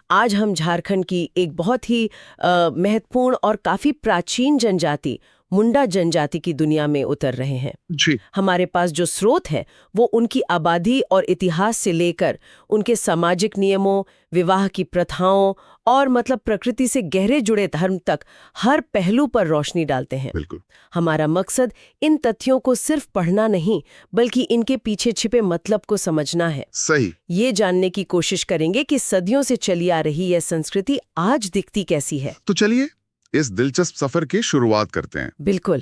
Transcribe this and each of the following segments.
आज हम झारखंड की एक बहुत ही महत्वपूर्ण और काफी प्राचीन जनजाति मुंडा जनजाति की दुनिया में उतर रहे हैं। जी। हमारे पास जो स्रोत है वो उनकी आबादी और इतिहास से लेकर उनके सामाजिक नियमों, विवाह की प्रथाओं और मतलब प्रकृति से गहरे जुड़े धर्म तक हर पहलू पर रोशनी डालते हैं। बिल्कुल। हमारा मकसद इन तथ्यों को सिर्फ पढ़ना नहीं बल्कि इनके पीछे छिपे मतलब को समझना है। सही। ये जानने की कोशिश करेंगे कि सदियों से चली आ रही यह संस्कृति आज दिखती कैसी है। तो चलिए इस दिलचस्प सफर की शुरुआत करते हैं। बिल्कुल।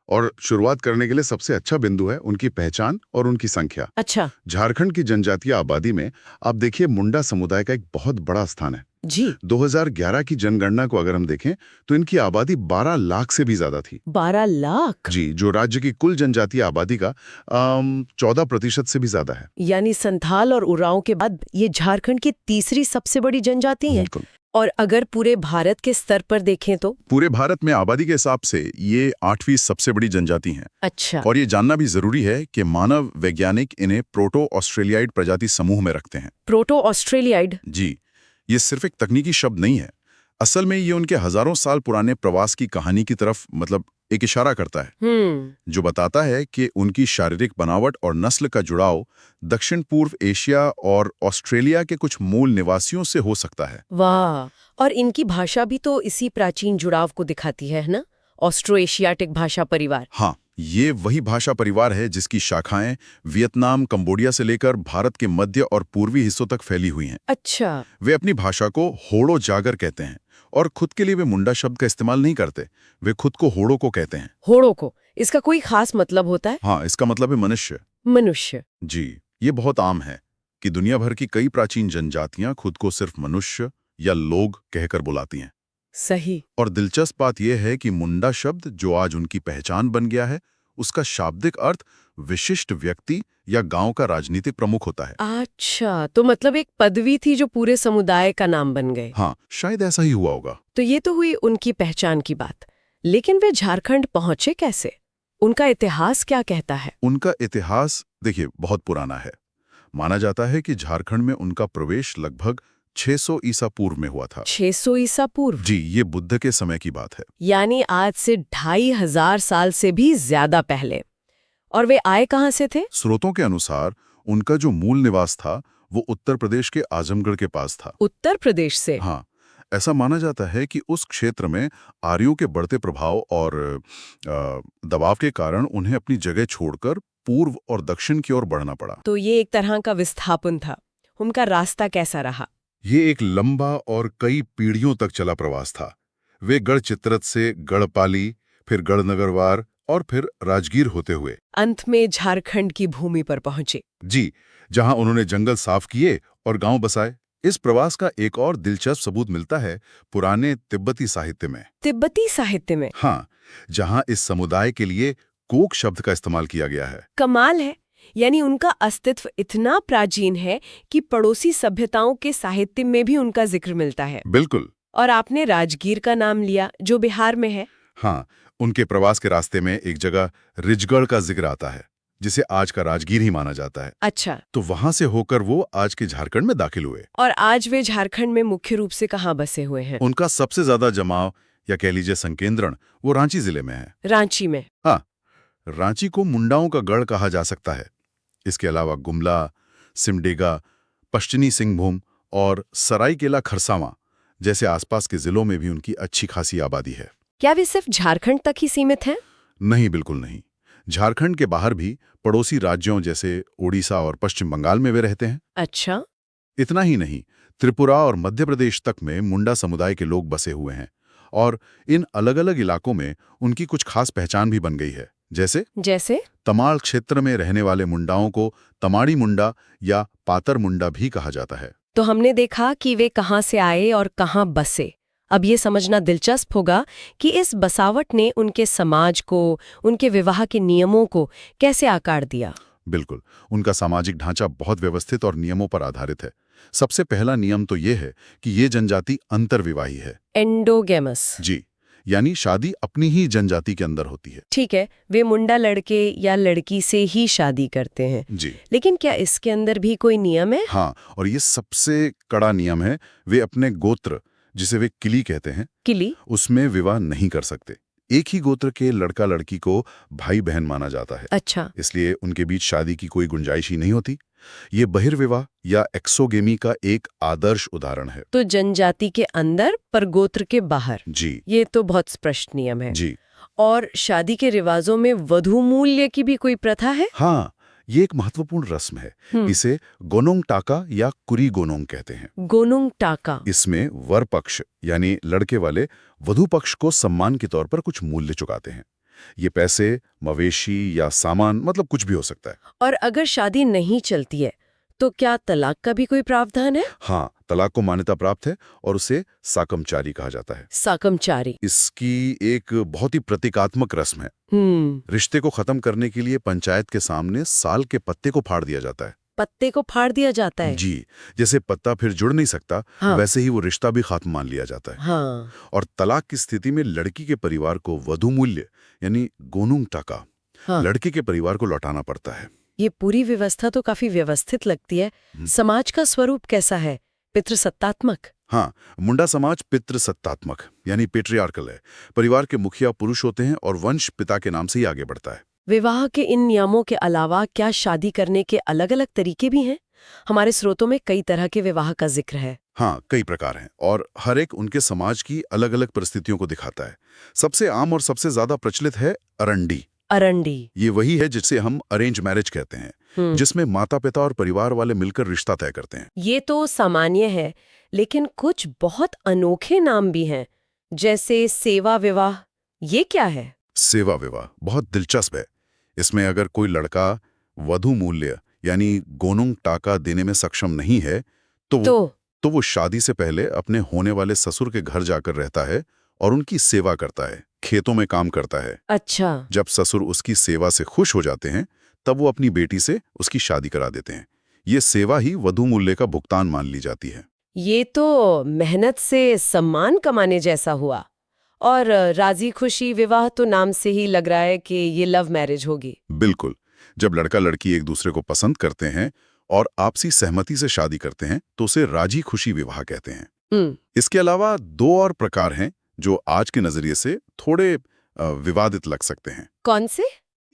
और शुरुआत करने के लिए सबसे अच्छा बिंदु है उनकी पहचान और उनकी संख्या। अच्छा। झारखंड की जनजातीय आबादी में आप देखिए मुंडा समुदाय का एक बहुत बड़ा स्थान है। जी। 2011 की जनगणना को अगर हम देखें तो इनकी आबादी 12 लाख से भी ज्यादा थी। 12 लाख? जी, जो राज्य की कुल जनजातीय आबादी का 14% से भी ज्यादा है। यानी संथाल और उरांव के बाद ये झारखंड की तीसरी सबसे बड़ी जनजाति है। बिल्कुल। और अगर पूरे भारत के स्तर पर देखें तो पूरे भारत में आबादी के हिसाब से ये 8वीं सबसे बड़ी जनजाति हैं। अच्छा। और ये जानना भी जरूरी है कि मानव वैज्ञानिक इन्हें प्रोटो ऑस्ट्रेलियाइड प्रजाति समूह में रखते हैं। Proto Australoid? जी, ये सिर्फ एक तकनीकी शब्द नहीं है। असल में ये उनके हजारों साल पुराने प्रवास की कहानी की तरफ मतलब एक इशारा करता है, जो बताता है कि उनकी शारीरिक बनावट और नस्ल का जुड़ाव दक्षिण पूर्व एशिया और ऑस्ट्रेलिया के कुछ मूल निवासियों से हो सकता है। वाह! और इनकी भाषा भी तो इसी प्राचीन जुड़ाव को दिखाती है ना? ऑस्ट्रो एशियाटिक भाषा परिवार। हाँ, ये वही भाषा परिवार है जिसकी शाखाएं वियतनाम, कंबोडिया से लेकर भारत के मध्य और पूर्वी हिस्सों तक फैली हुई हैं। अच्छा। वे अपनी भाषा को होड़ो जागर कहते हैं और खुद के लिए वे मुंडा शब्द का इस्तेमाल नहीं करते। वे खुद को होड़ो को कहते हैं। होड़ो को? इसका कोई खास मतलब होता है? हाँ, इसका मतलब है मनुष्य। मनुष्य। जी, ये बहुत आम है कि दुनिया भर की कई प्राचीन जनजातियां खुद को सिर्फ मनुष्य या लोग कहकर बुलाती हैं। सही। और दिलचस्प बात यह है कि मुंडा शब्द जो आज उनकी पहचान बन गया है, उसका शाब्दिक अर्थ विशिष्ट व्यक्ति या गांव का राजनीतिक प्रमुख होता है। अच्छा, तो मतलब एक पदवी थी जो पूरे समुदाय का नाम बन गए। हाँ, शायद ऐसा ही हुआ होगा। तो ये तो हुई उनकी पहचान की बात, लेकिन वे झारखंड पहुंचे कैसे? उनका इतिहास क्या कहता है? उनका इतिहास देखिए बहुत पुराना है। माना जाता है कि झारखंड में उनका प्रवेश लगभग 600 ईसा पूर्व में हुआ था। 600 ईसा पूर्व? जी, ये बुद्ध के समय की बात है। यानी आज से 2500 साल से भी ज्यादा पहले। और वे आए कहाँ से थे? स्रोतों के अनुसार उनका जो मूल निवास था वो उत्तर प्रदेश के आजमगढ़ के पास था। उत्तर प्रदेश से? हाँ, ऐसा माना जाता है कि उस क्षेत्र में आर्यों के बढ़ते प्रभाव और दबाव के कारण उन्हें अपनी जगह छोड़कर पूर्व और दक्षिण की ओर बढ़ना पड़ा। तो ये एक तरह का विस्थापन था। उनका रास्ता कैसा रहा? ये एक लंबा और कई पीढ़ियों तक चला प्रवास था। वे गढ़ चित्रत से गढ़पाली, फिर गढ़नगरवार और फिर राजगीर होते हुए अंत में झारखंड की भूमि पर पहुंचे। जी, जहां उन्होंने जंगल साफ किए और गांव बसाए। इस प्रवास का एक और दिलचस्प सबूत मिलता है पुराने तिब्बती साहित्य में। तिब्बती साहित्य में? हाँ, जहां इस समुदाय के लिए कोक शब्द का इस्तेमाल किया गया है। कमाल है। यानी उनका अस्तित्व इतना प्राचीन है कि पड़ोसी सभ्यताओं के साहित्य में भी उनका जिक्र मिलता है। बिल्कुल। और आपने राजगीर का नाम लिया, जो बिहार में है। हाँ, उनके प्रवास के रास्ते में एक जगह रिजगढ़ का जिक्र आता है, जिसे आज का राजगीर ही माना जाता है। अच्छा। तो वहां से होकर वो आज के झारखंड में दाखिल हुए। और आज वे झारखंड में मुख्य रूप से कहाँ बसे हुए हैं? उनका सबसे ज्यादा जमाव या कह लीजिए संकेंद्रण वो रांची जिले में है। रांची में? हाँ, रांची को मुंडाओं का गढ़ कहा जा सकता है। इसके अलावा गुमला, सिमडेगा, पश्चिमी सिंहभूम और सरायकेला खरसावां जैसे आसपास के जिलों में भी उनकी अच्छी खासी आबादी है। क्या वे सिर्फ झारखंड तक ही सीमित हैं? नहीं, बिल्कुल नहीं। झारखंड के बाहर भी पड़ोसी राज्यों जैसे ओडिशा और पश्चिम बंगाल में वे रहते हैं। अच्छा। इतना ही नहीं, त्रिपुरा और मध्य प्रदेश तक में मुंडा समुदाय के लोग बसे हुए हैं और इन अलग अलग इलाकों में उनकी कुछ खास पहचान भी बन गई है। जैसे तमाड़ क्षेत्र में रहने वाले मुंडाओं को तमाड़ी मुंडा या पातर मुंडा भी कहा जाता है। तो हमने देखा कि वे कहाँ से आए और कहाँ बसे। अब ये समझना दिलचस्प होगा कि इस बसावट ने उनके समाज को, उनके विवाह के नियमों को कैसे आकार दिया। बिल्कुल, उनका सामाजिक ढांचा बहुत व्यवस्थित और नियमों पर आधारित है। सबसे पहला नियम तो ये है कि ये जनजाति अंतर्विवाही है। एंडोगेमस। जी, यानी शादी अपनी ही जनजाति के अंदर होती है। ठीक है, वे मुंडा लड़के या लड़की से ही शादी करते हैं। जी लेकिन क्या इसके अंदर भी कोई नियम है? हाँ, और ये सबसे कड़ा नियम है। वे अपने गोत्र, जिसे वे किली कहते हैं, किली? उसमें विवाह नहीं कर सकते। एक ही गोत्र के लड़का लड़की को भाई बहन माना जाता है, अच्छा। इसलिए उनके बीच शादी की कोई गुंजाइश ही नहीं होती। ये बहिर्विवाह या एक्सोगेमी का एक आदर्श उदाहरण है। तो जनजाति के अंदर पर गोत्र के बाहर। जी ये तो बहुत स्पष्ट नियम है। जी और शादी के रिवाजों में वधू मूल्य की भी कोई प्रथा है? हाँ, ये एक महत्वपूर्ण रस्म है। इसे गोनोंग टाका या कुरी गोनोंग कहते हैं। गोनुंग टाका। इसमें वर पक्ष यानी लड़के वाले वधु पक्ष को सम्मान के तौर पर कुछ मूल्य चुकाते हैं। ये पैसे, मवेशी या सामान, मतलब कुछ भी हो सकता है। और अगर शादी नहीं चलती है तो क्या तलाक का भी कोई प्रावधान है? हाँ, तलाक को मान्यता प्राप्त है और उसे साकमचारी कहा जाता है। साकमचारी। इसकी एक बहुत ही प्रतीकात्मक रस्म है। रिश्ते को खत्म करने के लिए पंचायत के सामने साल के पत्ते को फाड़ दिया जाता है। पत्ते को फाड़ दिया जाता है? जी, जैसे पत्ता फिर जुड़ नहीं सकता, हाँ। वैसे ही वो रिश्ता भी खत्म मान लिया जाता है। हाँ। और तलाक की स्थिति में लड़की के परिवार को वधु मूल्य यानी गोनुंग टाका हाँ। लड़के के परिवार को लौटाना पड़ता है। ये पूरी व्यवस्था तो काफी व्यवस्थित लगती है। समाज का स्वरूप कैसा है? पितृसत्तात्मक? हाँ, मुंडा समाज पितृसत्तात्मक यानी पेट्रियार्कल है। परिवार के मुखिया पुरुष होते हैं और वंश पिता के नाम से ही आगे बढ़ता है। विवाह के इन नियमों के अलावा क्या शादी करने के अलग-अलग तरीके भी हैं? हमारे स्रोतों में कई तरह के विवाह का जिक्र है। हाँ, कई प्रकार हैं और हर एक उनके समाज की अलग-अलग परिस्थितियों को दिखाता है। सबसे आम और सबसे ज्यादा प्रचलित है अरंडी। अरंडी। ये वही है जिसे हम अरेंज मैरिज कहते हैं, जिसमें माता पिता और परिवार वाले मिलकर रिश्ता तय करते हैं। ये तो सामान्य है, लेकिन कुछ बहुत अनोखे नाम भी हैं, जैसे सेवा विवाह। ये क्या है? सेवा विवाह बहुत दिलचस्प है। इसमें अगर कोई लड़का वधु मूल्य यानी गोनुंग टाका देने में सक्षम नहीं है तो वो शादी से पहले अपने होने वाले ससुर के घर जाकर रहता है और उनकी सेवा करता है, खेतों में काम करता है। अच्छा। जब ससुर उसकी सेवा से खुश हो जाते हैं तब वो अपनी बेटी से उसकी शादी करा देते हैं। ये सेवा ही वधु मूल्य का भुगतान मान ली जाती है। ये तो मेहनत से सम्मान कमाने जैसा हुआ। और राजी खुशी विवाह तो नाम से ही लग रहा है कि ये लव मैरिज होगी। बिल्कुल, जब लड़का लड़की एक दूसरे को पसंद करते हैं और आपसी सहमति से शादी करते हैं तो उसे राजी खुशी विवाह कहते हैं। इसके अलावा दो और प्रकार हैं जो आज के नजरिए से थोड़े विवादित लग सकते हैं। कौन से?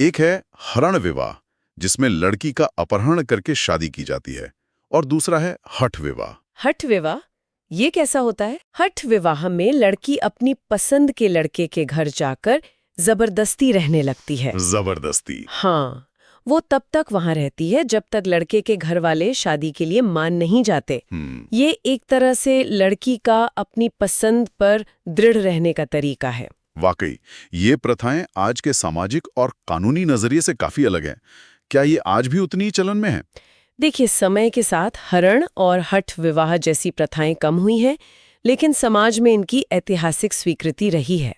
एक है हरण विवाह, जिसमें लड़की का अपहरण करके शादी की जाती है, और दूसरा है हठ विवाह। हठ विवाह? ये कैसा होता है? हठ विवाह में लड़की अपनी पसंद के लड़के के घर जाकर जबरदस्ती रहने लगती है। जबरदस्ती? हाँ, वो तब तक वहां रहती है जब तक लड़के के घर वाले शादी के लिए मान नहीं जाते। ये एक तरह से लड़की का अपनी पसंद पर दृढ़ रहने का तरीका है। वाकई, ये प्रथाएं आज के सामाजिक और कानूनी नजरिए से काफी अलग हैं। क्या ये आज भी उतनी ही चलन में है? देखिए, समय के साथ हरण और हठ विवाह जैसी प्रथाएं कम हुई हैं, लेकिन समाज में इनकी ऐतिहासिक स्वीकृति रही है।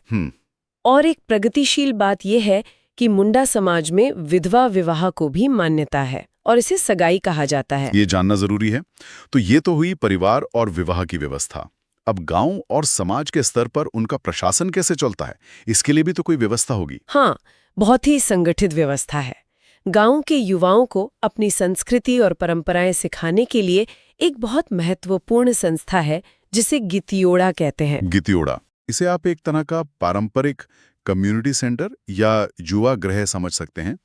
और एक प्रगतिशील बात यह है कि मुंडा समाज में विधवा विवाह को भी मान्यता है और इसे सगाई कहा जाता है। ये जानना जरूरी है। तो ये तो हुई परिवार और विवाह की व्यवस्था। अब गांव और समाज के स्तर पर उनका प्रशासन कैसे चलता है, इसके लिए भी तो कोई व्यवस्था होगी। हाँ, बहुत ही संगठित व्यवस्था है। गांव के युवाओं को अपनी संस्कृति और परंपराएं सिखाने के लिए एक बहुत महत्वपूर्ण संस्था है जिसे गितियोड़ा कहते हैं। गितियोड़ा, इसे आप एक तरह का पारंपरिक कम्युनिटी सेंटर या युवा गृह समझ सकते हैं,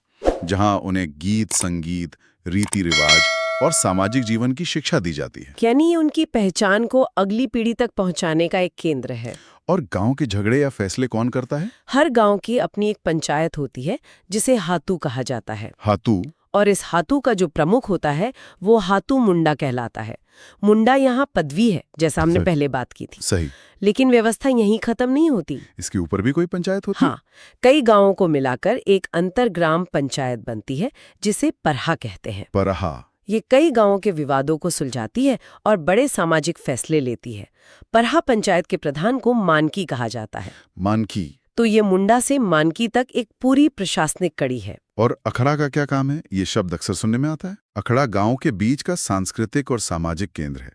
जहां उन्हें गीत, संगीत, रीति रिवाज और सामाजिक जीवन की शिक्षा दी जाती है। यानी ये उनकी पहचान को अगली पीढ़ी तक पहुंचाने का एक केंद्र है। और गांव के झगड़े या फैसले कौन करता है? हर गांव की अपनी एक पंचायत होती है जिसे हातू कहा जाता है। हातू? और इस हातू का जो प्रमुख होता है वो हातू मुंडा कहलाता है। मुंडा यहाँ पदवी है, जैसा हमने पहले बात की थी। सही। लेकिन व्यवस्था यहीं खत्म नहीं होती। इसके ऊपर भी कोई पंचायत होती है? हाँ, कई गांवों को मिलाकर एक अंतरग्राम पंचायत बनती है जिसे परहा कहते हैं। परहा? ये कई गांवों के विवादों को सुलझाती है और बड़े सामाजिक फैसले लेती है। परहा पंचायत के प्रधान को मानकी कहा जाता है। मानकी? तो ये मुंडा से मानकी तक एक पूरी प्रशासनिक कड़ी है। और अखड़ा का क्या काम है? ये शब्द अक्सर सुनने में आता है। अखड़ा गांव के बीच का सांस्कृतिक और सामाजिक केंद्र है।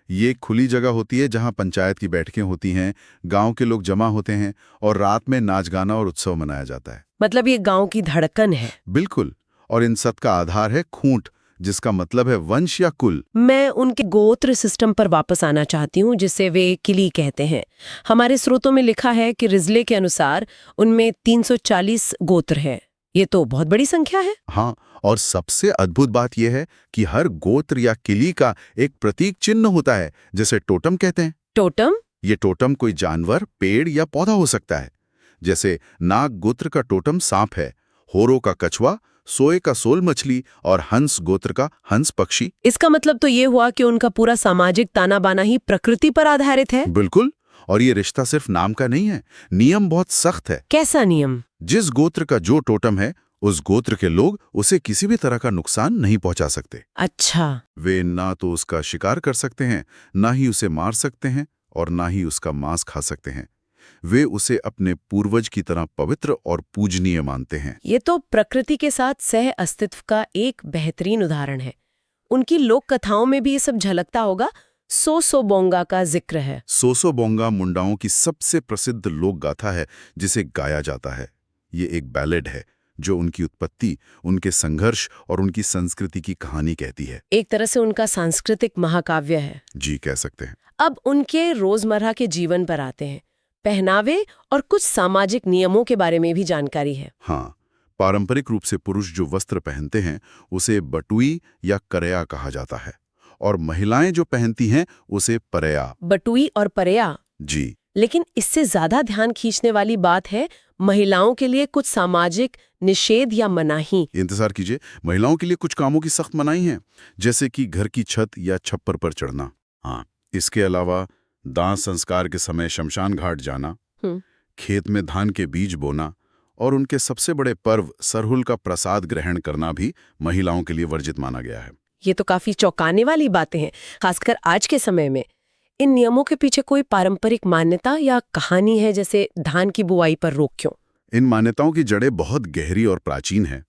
ये एक खुली जगह होती है जहां पंचायत की बैठकें होती हैं, गांव के लोग जमा होते हैं और रात में नाच गाना और उत्सव मनाया जाता है। मतलब ये गांव की धड़कन है। बिल्कुल। और इन सब का आधार है खूंट, जिसका मतलब है वंश या कुल। मैं उनके गोत्र सिस्टम पर वापस आना चाहती हूँ, जिसे वे किली कहते हैं। हमारे स्रोतों में लिखा है कि रिजले के अनुसार उनमें 340 गोत्र हैं। ये तो बहुत बड़ी संख्या है। हाँ, और सबसे अद्भुत बात यह है कि हर गोत्र या किली का एक प्रतीक चिन्ह होता है, जिसे टोटम कहते हैं। टोटम? ये टोटम कोई जानवर, पेड़ या पौधा हो सकता है। जैसे नाग गोत्र का टोटम सांप है, होरो का कछुआ, सोए का सोल मछली और हंस गोत्र का हंस पक्षी। इसका मतलब तो ये हुआ कि उनका पूरा सामाजिक ताना बाना ही प्रकृति पर आधारित है। बिल्कुल। और ये रिश्ता सिर्फ नाम का नहीं है, नियम बहुत सख्त है। कैसा नियम? जिस गोत्र का जो टोटम है, उस गोत्र के लोग उसे किसी भी तरह का नुकसान नहीं पहुंचा सकते। अच्छा। वे ना तो उसका शिकार कर सकते हैं, ना ही उसे मार सकते हैं और ना ही उसका मांस खा सकते हैं। वे उसे अपने पूर्वज की तरह पवित्र और पूजनीय मानते हैं। ये तो प्रकृति के साथ सह अस्तित्व का एक बेहतरीन उदाहरण है। उनकी लोक कथाओं में भी ये सब झलकता होगा। सोसो बोंगा का जिक्र है। सोसो बोंगा मुंडाओं की सबसे प्रसिद्ध लोक गाथा है, जिसे गाया जाता है। ये एक बैलेड है जो उनकी उत्पत्ति, उनके संघर्ष और उनकी संस्कृति की कहानी कहती है। एक तरह से उनका सांस्कृतिक महाकाव्य है। जी, कह सकते हैं। अब उनके रोजमर्रा के जीवन पर आते हैं। पहनावे और कुछ सामाजिक नियमों के बारे में भी जानकारी है। हाँ, पारंपरिक रूप से पुरुष जो वस्त्र पहनते हैं उसे बटुई या करया कहा जाता है, और महिलाएं जो पहनती हैं उसे परया। बटुई और परया। जी। लेकिन इससे ज्यादा ध्यान खींचने वाली बात है महिलाओं के लिए कुछ सामाजिक निषेध या मनाही। इंतजार कीजिए, महिलाओं के लिए कुछ कामों की सख्त मनाही है, जैसे कि घर की छत या छप्पर पर चढ़ना। हाँ, इसके अलावा दाह संस्कार के समय शमशान घाट जाना, खेत में धान के बीज बोना और उनके सबसे बड़े पर्व सरहुल का प्रसाद ग्रहण करना भी महिलाओं के लिए वर्जित माना गया है। ये तो काफी चौंकाने वाली बातें हैं, खासकर आज के समय में। इन नियमों के पीछे कोई पारंपरिक मान्यता या कहानी है, जैसे धान की बुआई पर रोक क्यों? इन मान्यताओं की जड़ें बहुत गहरी और प्राचीन हैं।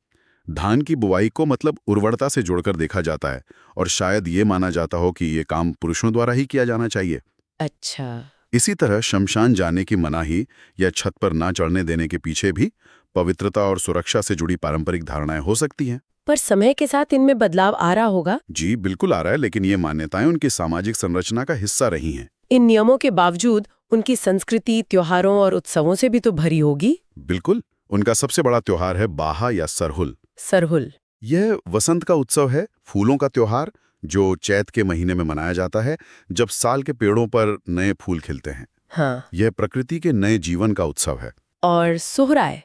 धान की बुआई को मतलब उर्वरता से जोड़कर देखा जाता है, और शायद ये माना जाता हो कि ये काम पुरुषों द्वारा ही किया जाना चाहिए। अच्छा। इसी तरह शमशान जाने की मनाही या छत पर ना चढ़ने देने के पीछे भी पवित्रता और सुरक्षा से जुड़ी पारंपरिक धारणाएं हो सकती हैं। पर समय के साथ इनमें बदलाव आ रहा होगा। जी बिल्कुल आ रहा है, लेकिन ये मान्यताएं उनकी सामाजिक संरचना का हिस्सा रही हैं। इन नियमों के बावजूद उनकी संस्कृति त्योहारों और उत्सवों से भी तो भरी होगी। बिल्कुल। उनका सबसे बड़ा त्योहार है बाहा या सरहुल। सरहुल। यह वसंत का उत्सव है, फूलों का त्योहार, जो चैत के महीने में मनाया जाता है, जब साल के पेड़ों पर नए फूल खिलते हैं। हाँ। यह प्रकृति के नए जीवन का उत्सव है। और सोहराय,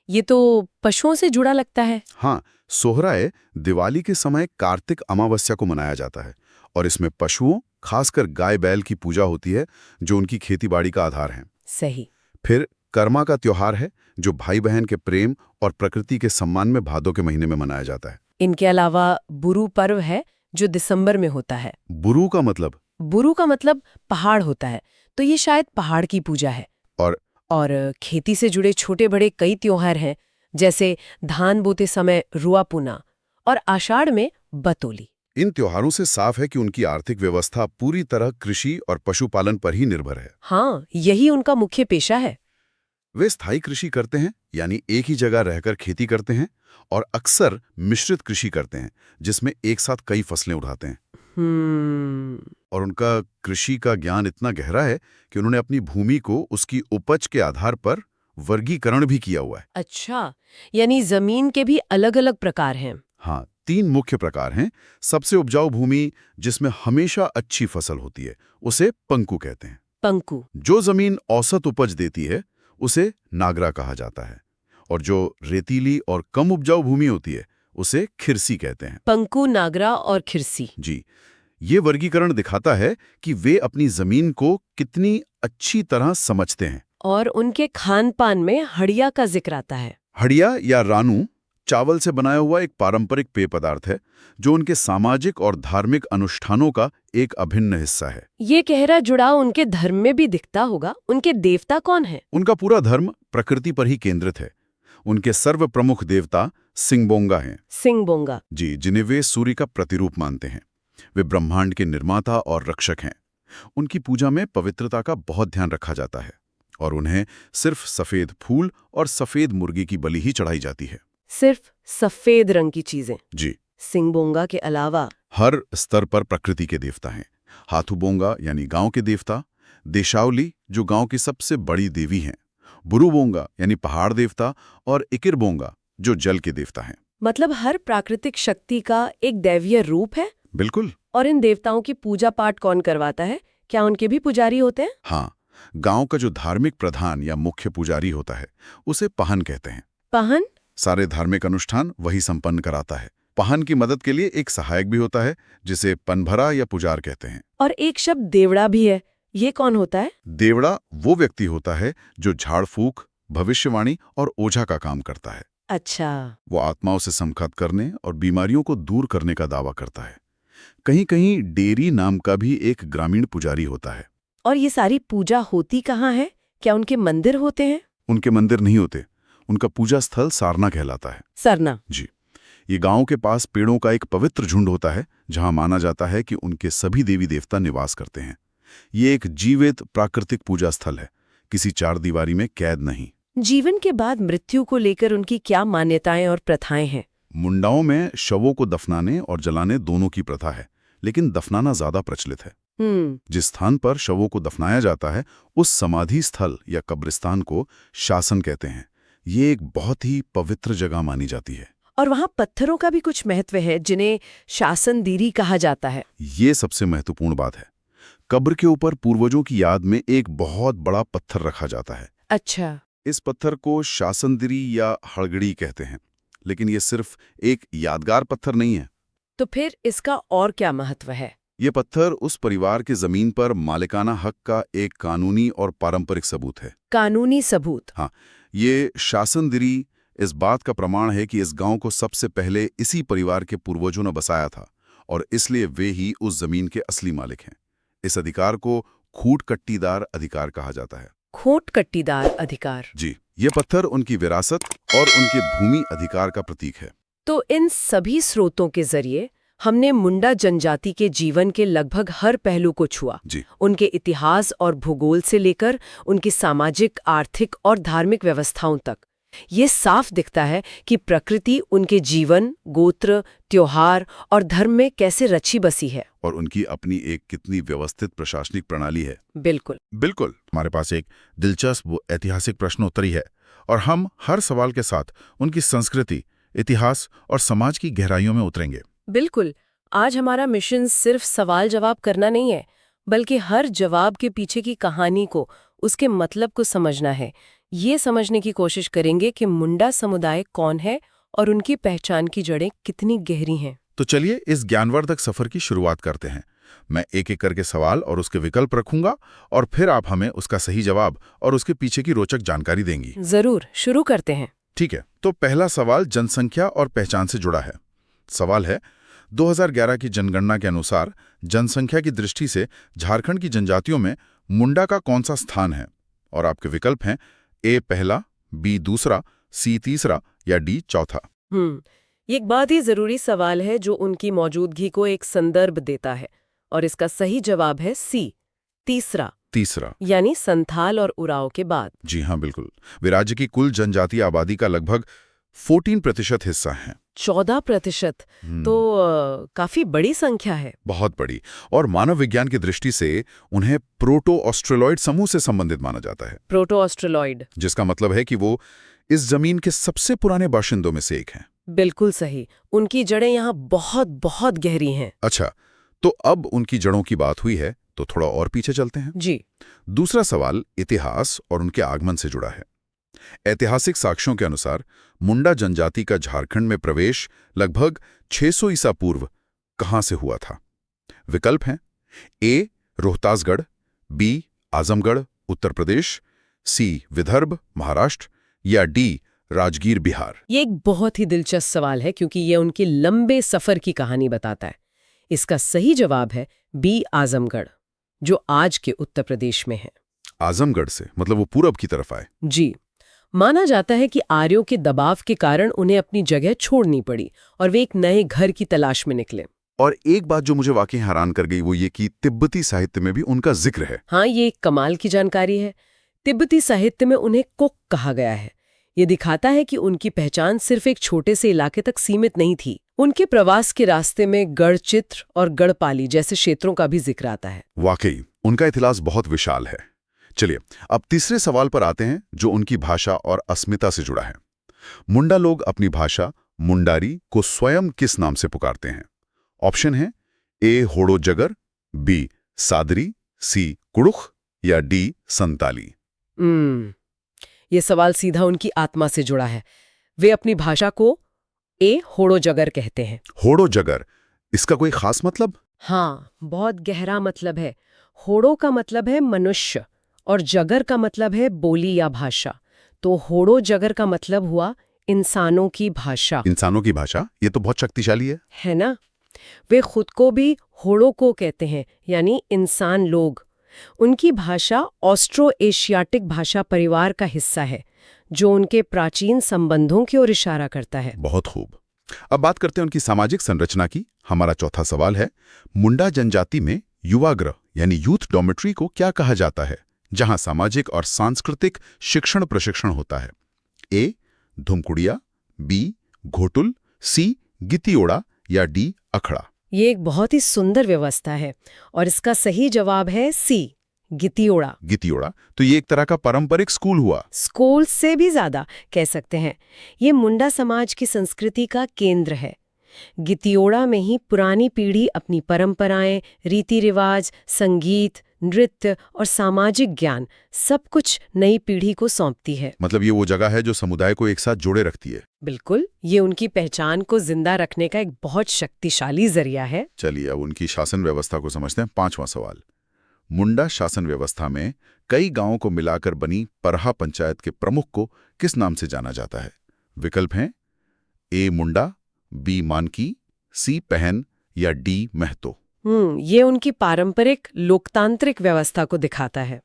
ये तो पशुओं से जुड़ा लगता है। हाँ, सोहराय दिवाली के समय कार्तिक अमावस्या को मनाया जाता है, और इसमें पशुओं, खासकर गाय बैल की पूजा होती है, जो उनकी खेतीबाड़ी का आधार है। सही। फिर कर्मा का त्योहार है, जो भाई बहन के प्रेम और प्रकृति के सम्मान में भादों के महीने में मनाया जाता है। इनके अलावा बुरु पर्व है, जो दिसंबर में होता है। बुरु का मतलब? बुरु का मतलब पहाड़ होता है, तो ये शायद पहाड़ की पूजा है। और खेती से जुड़े छोटे बड़े कई त्योहार हैं, जैसे धान बोते समय रुआपुना और आषाढ़ में बतोली। इन त्योहारों से साफ है कि उनकी आर्थिक व्यवस्था पूरी तरह कृषि और पशुपालन पर ही निर्भर है। हाँ, यही उनका मुख्य पेशा है। वे स्थायी कृषि करते हैं, यानी एक ही जगह रहकर खेती करते हैं, और अक्सर मिश्रित कृषि करते हैं, जिसमें एक साथ कई फसलें उगाते हैं। और उनका कृषि का ज्ञान इतना गहरा है कि उन्होंने अपनी भूमि को उसकी उपज के आधार पर वर्गीकरण भी किया हुआ है। अच्छा, यानी जमीन के भी अलग अलग प्रकार हैं। हाँ, 3 मुख्य प्रकार हैं। सबसे उपजाऊ भूमि, जिसमें हमेशा अच्छी फसल होती है, उसे पंकु कहते हैं। पंकु। जो जमीन औसत उपज देती है, उसे नागरा कहा जाता है। और जो रेतीली और कम उपजाऊ भूमि होती है, उसे खिरसी कहते हैं। पंकु, नागरा और खिरसी। जी, ये वर्गीकरण दिखाता है कि वे अपनी जमीन को कितनी अच्छी तरह समझते हैं। और उनके खान पान में हड़िया का जिक्र आता है। हड़िया या रानू चावल से बनाया हुआ एक पारंपरिक पेय पदार्थ है, जो उनके सामाजिक और धार्मिक अनुष्ठानों का एक अभिन्न हिस्सा है। ये गहरा जुड़ाव उनके धर्म में भी दिखता होगा। उनके देवता कौन है? उनका पूरा धर्म प्रकृति पर ही केंद्रित है। उनके सर्व प्रमुख देवता सिंगबोंगा हैं। सिंगबोंगा। जी, जिन्हें वे सूर्य का प्रतिरूप मानते हैं। वे ब्रह्मांड के निर्माता और रक्षक हैं। उनकी पूजा में पवित्रता का बहुत ध्यान रखा जाता है और उन्हें सिर्फ सफेद फूल और सफेद मुर्गी की बलि ही चढ़ाई जाती है। सिर्फ सफेद रंग की चीजें। जी, सिंगबोंगा के अलावा हर स्तर पर प्रकृति के देवता हैं। हाथूबोंगा यानी गांव के देवता, देशावली जो गांव की सबसे बड़ी देवी हैं, बुरुबोंगा यानी पहाड़ देवता और इकिरबोंगा जो जल के देवता हैं। मतलब हर प्राकृतिक शक्ति का एक दैवीय रूप है। बिल्कुल। और इन देवताओं की पूजा पाठ कौन करवाता है? क्या उनके भी पुजारी होते हैं? हाँ, गांव का जो धार्मिक प्रधान या मुख्य पुजारी होता है उसे पहन कहते हैं। पहन? सारे धार्मिक अनुष्ठान वही संपन्न कराता है। पहन की मदद के लिए एक सहायक भी होता है जिसे पनभरा या पुजार कहते हैं। और एक शब्द देवड़ा भी है, ये कौन होता है? देवड़ा वो व्यक्ति होता है जो झाड़ फूक, भविष्यवाणी और ओझा का काम करता है। अच्छा। वो आत्माओं से संवाद करने और बीमारियों को दूर करने का दावा करता है। कहीं कहीं डेरी नाम का भी एक ग्रामीण पुजारी होता है। और ये सारी पूजा होती कहाँ है? क्या उनके मंदिर होते हैं? उनके मंदिर नहीं होते, उनका पूजा स्थल सारना कहलाता है। सरना? जी, ये गांव के पास पेड़ों का एक पवित्र झुंड होता है जहां माना जाता है कि उनके सभी देवी देवता निवास करते हैं। ये एक जीवित प्राकृतिक पूजा स्थल है, किसी चार दीवारी में कैद नहीं। जीवन के बाद मृत्यु को लेकर उनकी क्या मान्यताएं और प्रथाएं हैं? मुंडाओं में शवों को दफनाने और जलाने दोनों की प्रथा है, लेकिन दफनाना ज्यादा प्रचलित है। जिस स्थान पर शवों को दफनाया जाता है उस समाधि स्थल या कब्रिस्तान को शासन कहते हैं। ये एक बहुत ही पवित्र जगह मानी जाती है। और वहाँ पत्थरों का भी कुछ महत्व है जिन्हें शासनदीरी कहा जाता है। ये सबसे महत्वपूर्ण बात है। कब्र के ऊपर पूर्वजों की याद में एक बहुत बड़ा पत्थर रखा जाता है। अच्छा। इस पत्थर को शासनदीरी या हड़गड़ी कहते हैं, लेकिन ये सिर्फ एक यादगार पत्थर नहीं है। तो फिर इसका और क्या महत्व है? ये पत्थर उस परिवार के जमीन पर मालिकाना हक का एक कानूनी और पारंपरिक सबूत है। कानूनी सबूत? हाँ, ये शासनदीरी इस बात का प्रमाण है कि इस गांव को सबसे पहले इसी परिवार के पूर्वजों ने बसाया था और इसलिए वे ही उस जमीन के असली मालिक हैं। इस अधिकार को खूट कट्टीदार अधिकार कहा जाता है। खोट कट्टीदार अधिकार? जी, ये पत्थर उनकी विरासत और उनके भूमि अधिकार का प्रतीक है। तो इन सभी स्रोतों के जरिए हमने मुंडा जनजाति के जीवन के लगभग हर पहलू को छुआ। जी, उनके इतिहास और भूगोल से लेकर उनकी सामाजिक, आर्थिक और धार्मिक व्यवस्थाओं तक। ये साफ दिखता है कि प्रकृति उनके जीवन, गोत्र, त्योहार और धर्म में कैसे रची बसी है। और उनकी अपनी एक कितनी व्यवस्थित प्रशासनिक प्रणाली है। बिल्कुल। बिल्कुल। हमारे पास एक दिलचस्प ऐतिहासिक प्रश्नोत्तरी है और हम हर सवाल के साथ उनकी संस्कृति, इतिहास और समाज की गहराइयों में उतरेंगे। बिल्कुल। आज हमारा मिशन सिर्फ सवाल जवाब करना नहीं है, बल्कि हर जवाब के पीछे की कहानी को, उसके मतलब को समझना है। ये समझने की कोशिश करेंगे कि मुंडा समुदाय कौन है और उनकी पहचान की जड़ें कितनी गहरी हैं। तो चलिए इस ज्ञानवर्धक सफर की शुरुआत करते हैं। मैं एक एक करके सवाल और उसके विकल्प रखूंगा और फिर आप हमें उसका सही जवाब और उसके पीछे की रोचक जानकारी देंगी। जरूर, शुरू करते हैं। ठीक है, तो पहला सवाल जनसंख्या और पहचान से जुड़ा है। सवाल है, 2011 की जनगणना के अनुसार जनसंख्या की दृष्टि से झारखंड की जनजातियों में मुंडा का कौन सा स्थान है? और आपके विकल्प हैं ए पहला, बी दूसरा, सी तीसरा या डी चौथा। ये एक बहुत ही जरूरी सवाल है जो उनकी मौजूदगी को एक संदर्भ देता है और इसका सही जवाब है सी, तीसरा, यानी संथाल और उराव के बाद। जी हाँ, बिल्कुल। वे राज्य की कुल जनजातीय आबादी का लगभग 14% हिस्सा हैं। 14%? तो काफी बड़ी संख्या है। बहुत बड़ी। और मानव विज्ञान की दृष्टि से उन्हें प्रोटो ऑस्ट्रेलॉइड समूह से संबंधित माना जाता है। प्रोटो ऑस्ट्रेलॉइड, जिसका मतलब है कि वो इस जमीन के सबसे पुराने बाशिंदों में से एक हैं। बिल्कुल सही। उनकी जड़ें यहाँ बहुत बहुत गहरी हैं। अच्छा, तो अब उनकी जड़ों की बात हुई है तो थोड़ा और पीछे चलते हैं। जी। दूसरा सवाल इतिहास और उनके आगमन से जुड़ा है। ऐतिहासिक साक्ष्यों के अनुसार मुंडा जनजाति का झारखंड में प्रवेश लगभग 600 ईसा पूर्व कहां से हुआ था? विकल्प हैं ए रोहतासगढ़, बी आजमगढ़ उत्तर प्रदेश, सी विदर्भ महाराष्ट्र या डी राजगीर बिहार। ये एक बहुत ही दिलचस्प सवाल है क्योंकि ये उनके लंबे सफर की कहानी बताता है। इसका सही जवाब है बी आजमगढ़, जो आज के उत्तर प्रदेश में है। आजमगढ़ से मतलब वो पूरब की तरफ आए? जी। माना जाता है कि आर्यों के दबाव के कारण उन्हें अपनी जगह छोड़नी पड़ी और वे एक नए घर की तलाश में निकले। और एक बात जो मुझे वाकई हैरान कर गई वो ये कि तिब्बती साहित्य में भी उनका जिक्र है। हाँ, ये एक कमाल की जानकारी है। तिब्बती साहित्य में उन्हें कोक कहा गया है। ये दिखाता है कि उनकी पहचान सिर्फ एक छोटे से इलाके तक सीमित नहीं थी। उनके प्रवास के रास्ते में गढ़चित्र और गढ़पाली जैसे क्षेत्रों का भी जिक्र आता है। वाकई उनका इतिहास बहुत विशाल है। चलिए अब तीसरे सवाल पर आते हैं जो उनकी भाषा और अस्मिता से जुड़ा है। मुंडा लोग अपनी भाषा मुंडारी को स्वयं किस नाम से पुकारते हैं? ऑप्शन है ए होड़ो जगर, बी सादरी, सी कुड़ुख या डी संताली। ये सवाल सीधा उनकी आत्मा से जुड़ा है। वे अपनी भाषा को ए होड़ो जगर कहते हैं। होड़ो जगर, इसका कोई खास मतलब? हाँ, बहुत गहरा मतलब है। होड़ो का मतलब है मनुष्य और जगर का मतलब है बोली या भाषा। तो होड़ो जगर का मतलब हुआ इंसानों की भाषा। इंसानों की भाषा, ये तो बहुत शक्तिशाली है ना? वे खुद को भी होड़ो को कहते हैं, यानी इंसान लोग। उनकी भाषा ऑस्ट्रो एशियाटिक भाषा परिवार का हिस्सा है, जो उनके प्राचीन संबंधों की ओर इशारा करता है। बहुत खूब। अब बात करते हैं उनकी सामाजिक संरचना की। हमारा चौथा सवाल है, मुंडा जनजाति में युवागृह यानी यूथ डॉर्मेट्री को क्या कहा जाता है, जहां सामाजिक और सांस्कृतिक शिक्षण प्रशिक्षण होता है? ए धुमकुड़िया, बी घोटुल, सी गितियोड़ा या डी अखड़ा। ये एक बहुत ही सुंदर व्यवस्था है और इसका सही जवाब है सी गितियोड़ा। गितियोड़ा, तो ये एक तरह का पारंपरिक स्कूल हुआ। स्कूल से भी ज्यादा कह सकते हैं। ये मुंडा समाज की संस्कृति का केंद्र है। गितियोड़ा में ही पुरानी पीढ़ी अपनी परंपराएं, रीति रिवाज, संगीत, नृत्य और सामाजिक ज्ञान सब कुछ नई पीढ़ी को सौंपती है। मतलब ये वो जगह है जो समुदाय को एक साथ जोड़े रखती है। बिल्कुल, ये उनकी पहचान को जिंदा रखने का एक बहुत शक्तिशाली जरिया है। चलिए अब उनकी शासन व्यवस्था को समझते हैं। पांचवां सवाल, मुंडा शासन व्यवस्था में कई गांवों को मिलाकर बनी परहा पंचायत के प्रमुख को किस नाम से जाना जाता है? विकल्प हैं ए मुंडा, बी मानकी, सी पहन या डी महतो। ये उनकी पारंपरिक लोकतांत्रिक व्यवस्था को दिखाता है।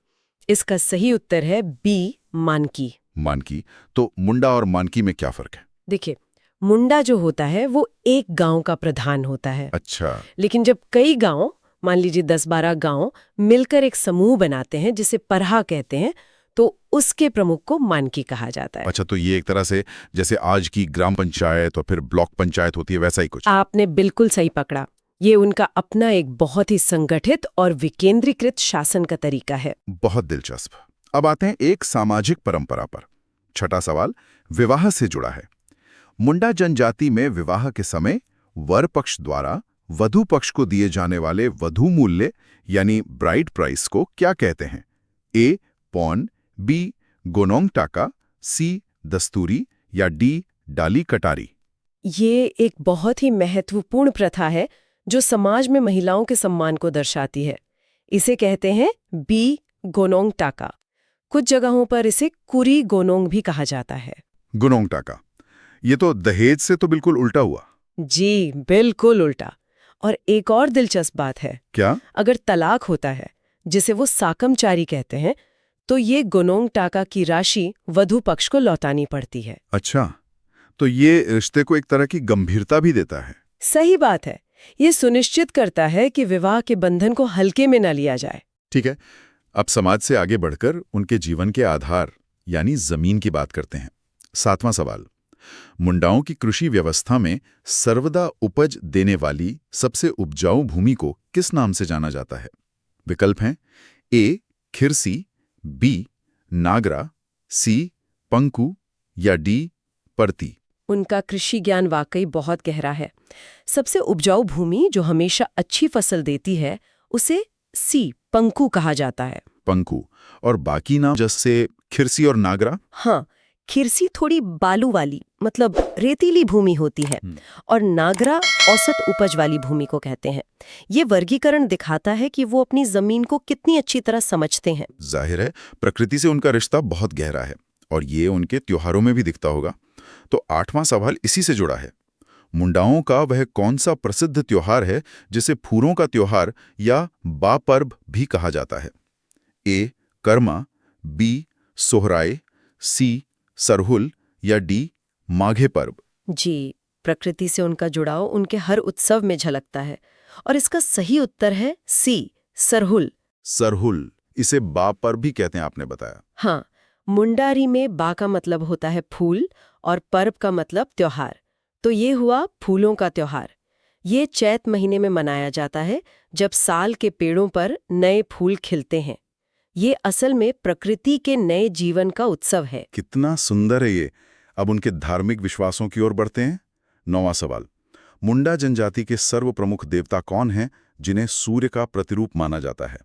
इसका सही उत्तर है बी मानकी। मानकी, तो मुंडा और मानकी में क्या फर्क है? देखिए, मुंडा जो होता है वो एक गांव का प्रधान होता है। अच्छा, लेकिन जब कई गांव, मान लीजिए 10-12 गांव मिलकर एक समूह बनाते हैं जिसे परहा कहते हैं, तो उसके प्रमुख को मानकी कहा जाता है। अच्छा, तो ये एक तरह से जैसे आज की ग्राम पंचायत और फिर ब्लॉक पंचायत होती है, वैसा ही कुछ। आपने बिल्कुल सही पकड़ा। ये उनका अपना एक बहुत ही संगठित और विकेंद्रीकृत शासन का तरीका है। बहुत दिलचस्प। अब आते हैं एक सामाजिक परंपरा पर। छठा सवाल विवाह से जुड़ा है। मुंडा जनजाति में विवाह के समय वर पक्ष द्वारा वधु पक्ष को दिए जाने वाले वधु मूल्य यानी ब्राइड प्राइस को क्या कहते हैं? ए पौन, बी गोनोंग टाका, सी दस्तूरी या डी डाली कटारी। ये एक बहुत ही महत्वपूर्ण प्रथा है जो समाज में महिलाओं के सम्मान को दर्शाती है। इसे कहते हैं बी गोनोंग टाका। कुछ जगहों पर इसे कुरी गोनोंग भी कहा जाता है। गोनोंग टाका, ये तो दहेज से तो बिल्कुल उल्टा हुआ। जी, बिल्कुल उल्टा। और एक और दिलचस्प बात है। क्या? अगर तलाक होता है, जिसे वो साकमचारी कहते हैं, तो ये गोनोंग टाका की राशि वधु पक्ष को लौटानी पड़ती है। अच्छा, तो ये रिश्ते को एक तरह की गंभीरता भी देता है। सही बात है। ये सुनिश्चित करता है कि विवाह के बंधन को हल्के में न लिया जाए। ठीक है, अब समाज से आगे बढ़कर उनके जीवन के आधार यानी जमीन की बात करते हैं। सातवां सवाल, मुंडाओं की कृषि व्यवस्था में सर्वदा उपज देने वाली सबसे उपजाऊ भूमि को किस नाम से जाना जाता है? विकल्प हैं ए खिरसी, बी नागरा, सी पंकु या डी परती। उनका कृषि ज्ञान वाकई बहुत गहरा है। सबसे उपजाऊ भूमि जो हमेशा अच्छी फसल देती है उसे सी पंकु कहा जाता है। पंकु, और बाकी नाम जैसे खिरसी और नागरा? हाँ, खिरसी थोड़ी बालू वाली मतलब रेतीली भूमि होती है और नागरा औसत उपज वाली भूमि को कहते हैं। ये वर्गीकरण दिखाता है कि वो अपनी जमीन को कितनी अच्छी तरह समझते हैं। जाहिर है प्रकृति से उनका रिश्ता बहुत गहरा है और ये उनके त्योहारों में भी दिखता होगा। तो आठवां सवाल इसी से जुड़ा है। मुंडाओं का वह कौन सा प्रसिद्ध त्योहार है जिसे फूलों का त्योहार या बा पर्व भी कहा जाता है? ए कर्मा, बी सोहराय, सी सरहुल या डी माघे पर्व। जी, प्रकृति से उनका जुड़ाव उनके हर उत्सव में झलकता है। और इसका सही उत्तर है सी, सरहुल। सरहुल, इसे बा पर भी कहते हैं, आपने बताया। हाँ, मुंडारी में बा का मतलब होता है फूल और पर्व का मतलब त्योहार। तो ये हुआ फूलों का त्योहार। ये चैत महीने में मनाया जाता है, जब साल के पेड़ों पर नए फूल खिलते हैं। ये असल में प्रकृति के नए जीवन का उत्सव है। कितना सुंदर है ये। अब उनके धार्मिक विश्वासों की ओर बढ़ते हैं। 9वां सवाल, मुंडा जनजाति के सर्व प्रमुख देवता कौन हैं जिन्हें सूर्य का प्रतिरूप माना जाता है?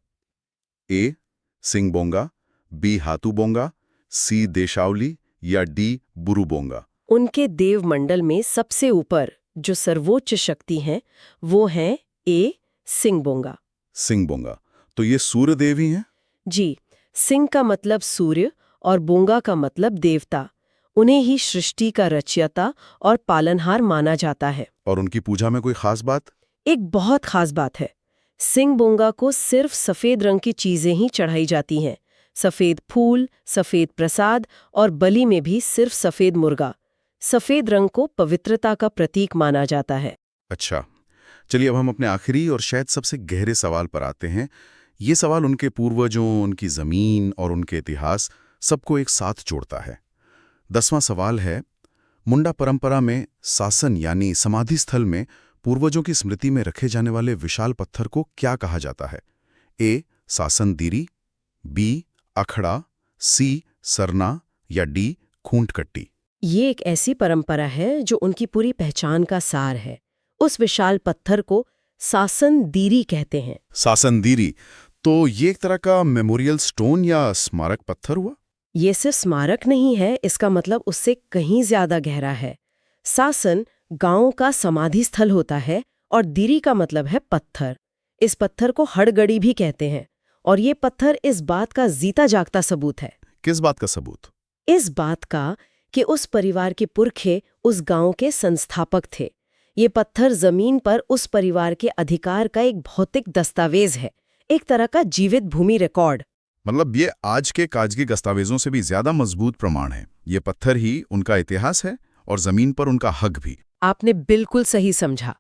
ए, सिंगबोंगा, बी, हाथूबोंगा, सी, देशावली या डी, बुरुबोंगा? उनके देवमंडल में सबसे ऊपर जो सर्वोच्च शक्ति हैं, वो हैं ए, सिंगबोंगा। सिंगबोंगा, तो ये सूर्य देव ही हैं? जी, सिंह का मतलब सूर्य और बोंगा का मतलब देवता। उन्हें ही सृष्टि का रचयिता और पालनहार माना जाता है। और उनकी पूजा में कोई खास बात? एक बहुत खास बात है। सिंह बोंगा को सिर्फ सफेद रंग की चीजें ही चढ़ाई जाती हैं। सफेद फूल, सफेद प्रसाद और बलि में भी सिर्फ सफेद मुर्गा। सफेद रंग को पवित्रता का प्रतीक माना जाता है। अच्छा, चलिए अब हम अपने आखिरी और शायद सबसे गहरे सवाल पर आते हैं। ये सवाल उनके पूर्वजों, उनकी जमीन और उनके इतिहास सबको एक साथ जोड़ता है। 10वां सवाल है, मुंडा परंपरा में शासन यानी समाधि स्थल में पूर्वजों की स्मृति में रखे जाने वाले विशाल पत्थर को क्या कहा जाता है? ए, शासन दीरी, बी, अखड़ा, सी, सरना या डी, खूंटकट्टी? ये एक ऐसी परंपरा है जो उनकी पूरी पहचान का सार है। उस विशाल पत्थर को शासन दीरी कहते हैं। शासन दीरी, तो ये एक तरह का मेमोरियल स्टोन या स्मारक पत्थर हुआ? ये सिर्फ स्मारक नहीं है, इसका मतलब उससे कहीं ज्यादा गहरा है। शासन गांव का समाधि स्थल होता है और दीरी का मतलब है पत्थर। इस पत्थर को हड़गड़ी भी कहते हैं और ये पत्थर इस बात का जीता जागता सबूत है। किस बात का सबूत? इस बात का कि उस परिवार के पुरखे उस गांव के संस्थापक थे। ये पत्थर जमीन पर उस परिवार के अधिकार का एक भौतिक दस्तावेज है, एक तरह का जीवित भूमि रिकॉर्ड। मतलब ये आज के कागजी दस्तावेजों से भी ज्यादा मजबूत प्रमाण है। ये पत्थर ही उनका इतिहास है और जमीन पर उनका हक भी। आपने बिल्कुल सही समझा।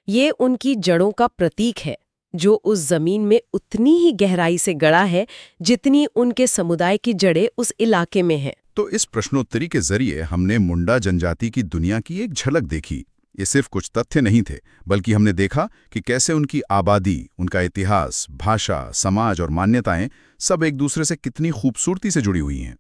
ये उनकी जड़ों का प्रतीक है, जो उस जमीन में उतनी ही गहराई से गड़ा है जितनी उनके समुदाय की जड़ें उस इलाके में हैं। तो इस प्रश्नोत्तरी के जरिए हमने मुंडा जनजाति की दुनिया की एक झलक देखी। ये सिर्फ कुछ तथ्य नहीं थे, बल्कि हमने देखा कि कैसे उनकी आबादी, उनका इतिहास, भाषा, समाज और मान्यताएं सब एक दूसरे से कितनी खूबसूरती से जुड़ी हुई हैं।